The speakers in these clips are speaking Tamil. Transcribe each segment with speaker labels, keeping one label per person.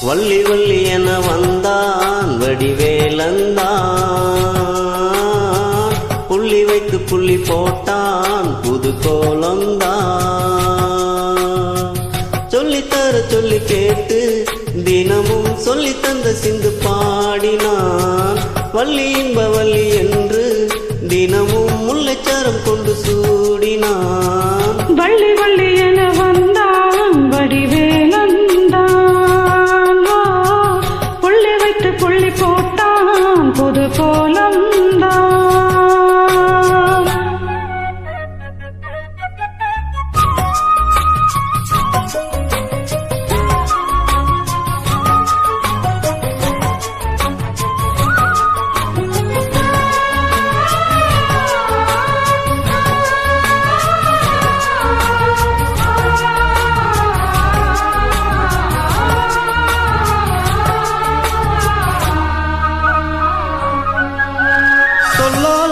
Speaker 1: வள்ளி வள்ளி என வந்தான் வடிவேலந்தான், புள்ளி வைத்து புள்ளி போட்டான் புது கோலந்தான். சொல்லித்தர சொல்லி கேட்டு தினமும் சொல்லி தந்த சிந்து பாடினான். வள்ளி இன்ப வள்ளி என்று தினமும் முல்லைச்சாரம் கொண்டு சூடினான்.
Speaker 2: வள்ளி வள்ளி என வந்தான் வடிவேலந்தான், புள்ளி வைத்து புள்ளி போட்டான் புது கோலந்தான்.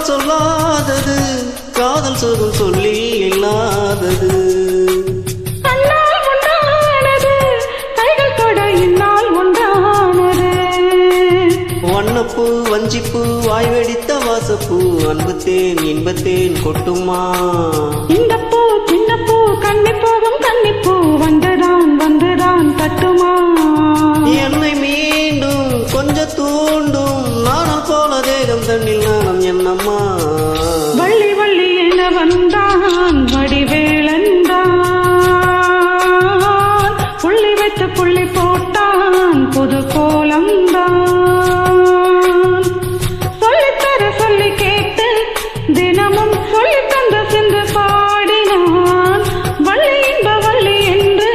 Speaker 1: சொல்லாதது காதல் சுகம் சொல்லி இல்லாதது,
Speaker 2: கைகள் தொட இந்நாள் ஒன்றானது.
Speaker 1: வண்ணப்பூ வஞ்சிப்பூ வாய் வெடித்த வாசப்பூ, அன்புத்தேன் இன்பத்தேன் கொட்டுமா.
Speaker 2: இந்த பூ சின்ன பூ கண்ணி போகும் கன்னிப்பூ, வந்துதான் தட்டுமா.
Speaker 1: என்னை மீண்டும் கொஞ்ச தூண்டும் நாணம் போல தேகம் தண்ணில் நாணம் என்னம்மா.
Speaker 2: வள்ளி வள்ளி என வந்தான் வடிவேலந்தான், புள்ளி வைத்து புள்ளி போட்டான் புது கோலந்தான். சொல்லித்தர சொல்லி கேட்டு தினமும் சொல்லி தந்த சிந்து பாடினான். வள்ளி இன்ப வள்ளி என்று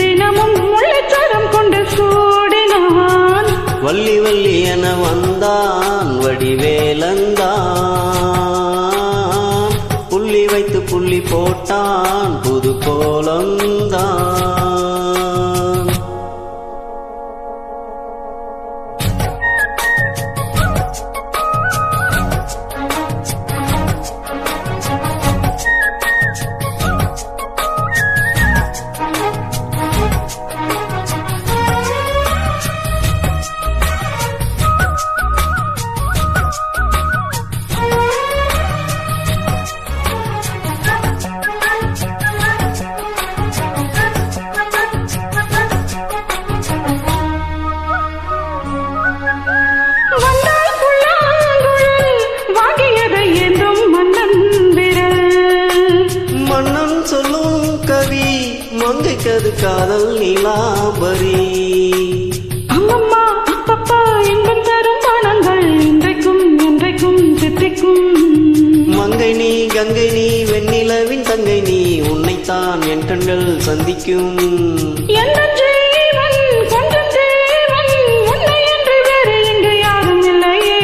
Speaker 2: தினமும் முள்ளைச்சாரம் கொண்டு சூடினான்.
Speaker 1: வள்ளி வள்ளி என வந்தான் வடிவேலந்தான், புள்ளி வைத்து புள்ளி போட்டான் புது கோலந்தான். மங்கைக்கது காதல் நீலாம்பரி.
Speaker 2: அம்மம்மா அப்பப்பா இன்பம் தரும் பானங்கள் இன்றைக்கும் என்றைக்கும் சித்திக்கும்.
Speaker 1: மங்கை நீ கங்கை நீ வெண்ணிலவின் தங்கை நீ, உன்னைத்தான் என் கண்கள் சந்திக்கும்.
Speaker 2: என்ன ஜீவன் கொஞ்சம் ஜீவன், உன்னை என்று வேறு இங்கு யாரும் இல்லையே.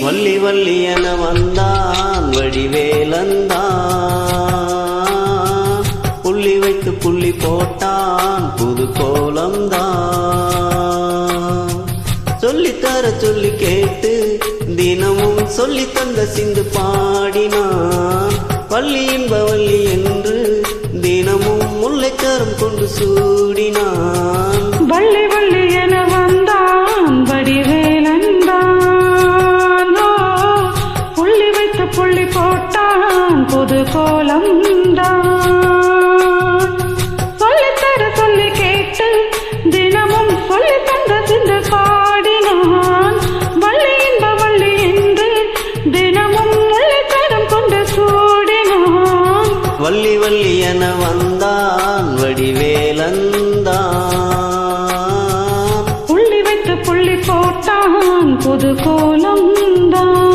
Speaker 1: வள்ளி வள்ளி என வந்தான் வடிவேலந்தான், புள்ளி வைத்து புள்ளி போட்டான் புது கோலம்தான். சொல்லித்தர சொல்லி கேட்டு தினமும் சொல்லி தந்த சிந்து பாடினான். வள்ளி இன்ப வள்ளி என்று தினமும் முல்லைச்சாரம் கொண்டு சூடினான்.
Speaker 2: வள்ளி வள்ளி என வந்தான் வடிவேலந்தான், புள்ளி வைத்து புள்ளி போட்டான் புது கோலம்தான். சொல்லி கேட்டு தினமும் சொல்லி தந்த சிந்து பாடினான். வள்ளி இன்ப வள்ளி என்று தினமும் முல்லைச்சாரம் கொண்டு சூடினான்.
Speaker 1: வள்ளி வள்ளி என வந்தான் வடிவேலந்தான்,
Speaker 2: புள்ளி வைத்து புள்ளி போட்டான் புது கோலம்தான்.